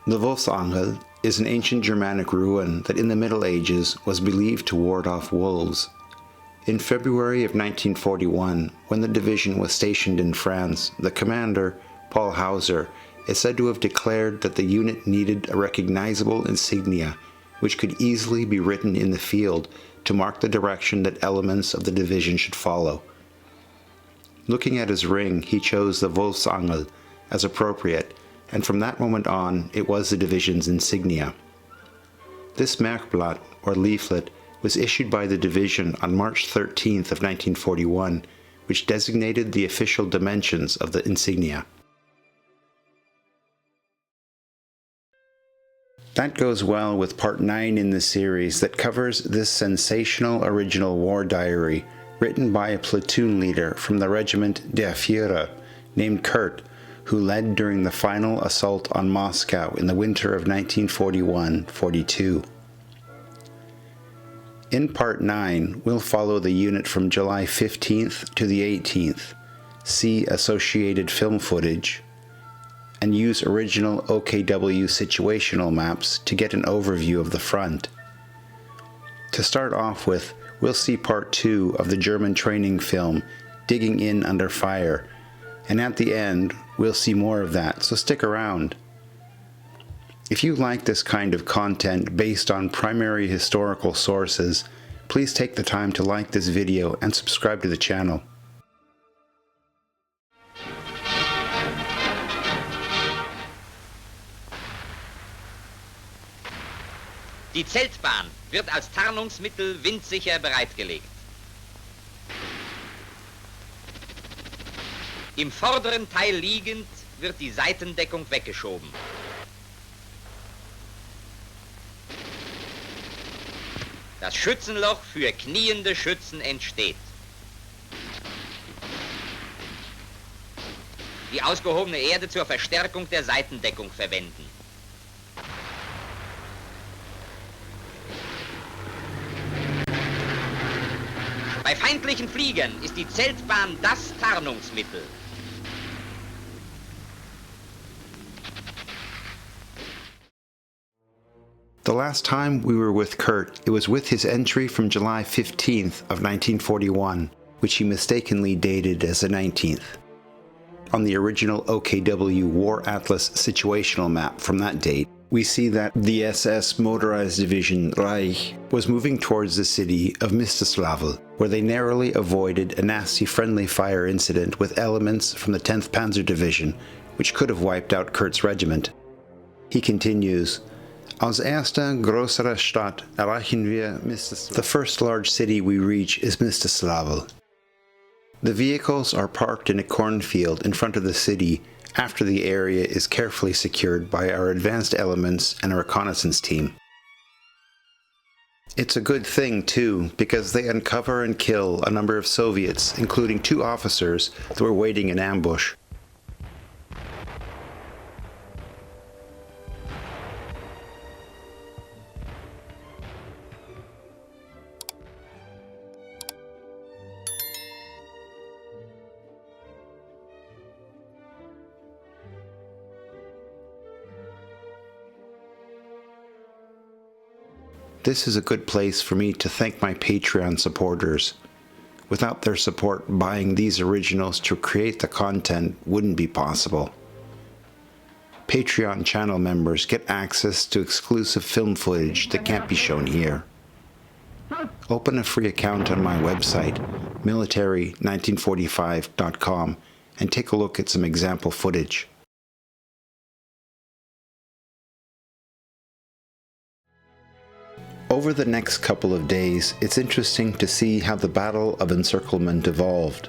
The Wolfsangel is an ancient Germanic ruin that in the Middle Ages was believed to ward off wolves. In February of 1941, when the division was stationed in France, the commander, Paul Hausser, is said to have declared that the unit needed a recognizable insignia, which could easily be written in the field to mark the direction that elements of the division should follow. Looking at his ring, he chose the Wolfsangel as appropriate, and from that moment on, it was the division's insignia. This Merkblat, or leaflet, was issued by the division on March 13th of 1941, which designated the official dimensions of the insignia. That goes well with part 9 in the series that covers this sensational original war diary written by a platoon leader from the regiment Der Führer named Kurt, who led during the final assault on Moscow in the winter of 1941-42. In part 9, we'll follow the unit from July 15th to the 18th, see associated film footage, and use original OKW situational maps to get an overview of the front. To start off with, we'll see part 2 of the German training film, Digging In Under Fire, and at the end, we'll see more of that, so stick around. If you like this kind of content based on primary historical sources, please take the time to like this video and subscribe to the channel. Die Zeltbahn wird als Tarnungsmittel windsicher bereitgelegt. Im vorderen Teil liegend wird die Seitendeckung weggeschoben. Das Schützenloch für kniende Schützen entsteht. Die ausgehobene Erde zur Verstärkung der Seitendeckung verwenden. Bei feindlichen Fliegern ist die Zeltbahn das Tarnungsmittel. The last time we were with Kurt, it was with his entry from July 15th of 1941, which he mistakenly dated as the 19th. On the original OKW War Atlas situational map from that date, we see that the SS motorized division Reich was moving towards the city of Mstislavl, where they narrowly avoided a nasty friendly fire incident with elements from the 10th Panzer Division, which could have wiped out Kurts Regiment. He continues, Als erste größere Stadt erreichen wir Mstislawl. The first large city we reach is Mstislavl. The vehicles are parked in a cornfield in front of the city after the area is carefully secured by our advanced elements and a reconnaissance team. It's a good thing too, because they uncover and kill a number of Soviets, including 2 officers that were waiting in ambush. This is a good place for me to thank my Patreon supporters. Without their support, buying these originals to create the content wouldn't be possible. Patreon channel members get access to exclusive film footage that can't be shown here. Open a free account on my website, military1945.com, and take a look at some example footage. Over the next couple of days, it's interesting to see how the Battle of Encirclement evolved.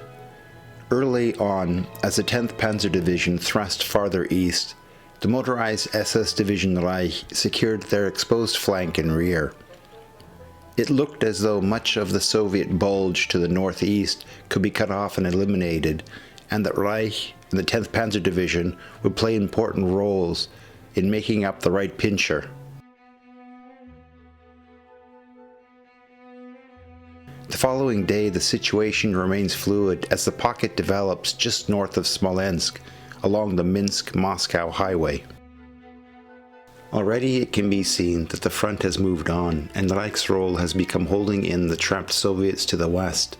Early on, as the 10th Panzer Division thrust farther east, the motorized SS Division Reich secured their exposed flank and rear. It looked as though much of the Soviet bulge to the northeast could be cut off and eliminated, and that Reich and the 10th Panzer Division would play important roles in making up the right pincher. The following day, the situation remains fluid as the pocket develops just north of Smolensk, along the Minsk-Moscow highway. Already it can be seen that the front has moved on, and Reich's role has become holding in the trapped Soviets to the west.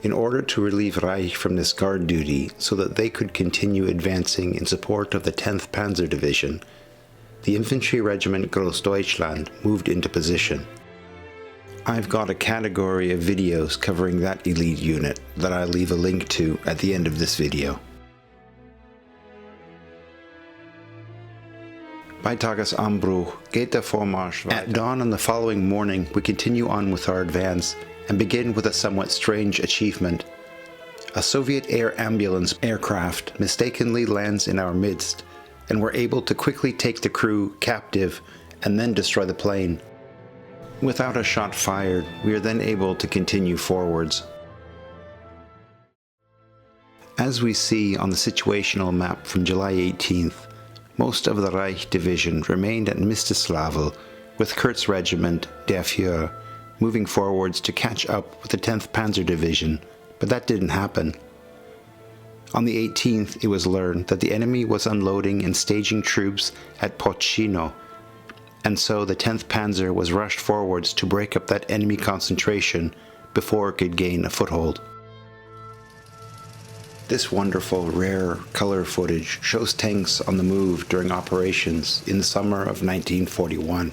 In order to relieve Reich from this guard duty so that they could continue advancing in support of the 10th Panzer Division, the infantry regiment Großdeutschland moved into position. I've got a category of videos covering that elite unit that I'll leave a link to at the end of this video. Bei Tagesanbruch geht der Vormarsch weiter. At dawn on the following morning, we continue on with our advance and begin with a somewhat strange achievement. A Soviet air ambulance aircraft mistakenly lands in our midst, and we're able to quickly take the crew captive and then destroy the plane. Without a shot fired, we are then able to continue forwards. As we see on the situational map from July 18th, most of the Reich division remained at Mstislavl, with Kurts Regiment, der Führer, moving forwards to catch up with the 10th Panzer Division, but that didn't happen. On the 18th, it was learned that the enemy was unloading and staging troops at Pochino, and so the 10th Panzer was rushed forwards to break up that enemy concentration before it could gain a foothold. This wonderful, rare color footage shows tanks on the move during operations in the summer of 1941.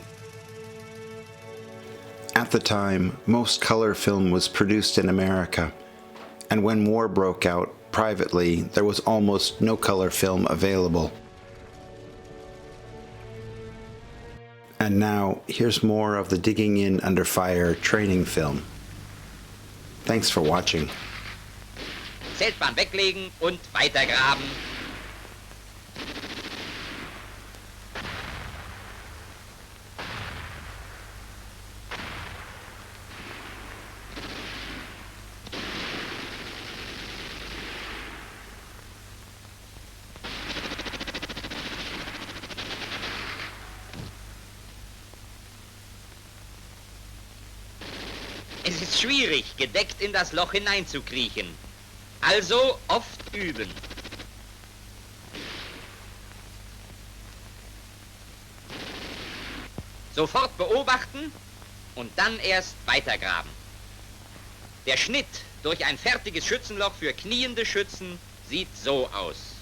At the time, most color film was produced in America, and when war broke out, privately, there was almost no color film available. And now, here's more of the digging in under fire training film. Thanks for watching. Zeltbahn weglegen und weitergraben. Es ist schwierig, gedeckt in das Loch hineinzukriechen. Also oft üben. Sofort beobachten und dann erst weitergraben. Der Schnitt durch ein fertiges Schützenloch für kniende Schützen sieht so aus.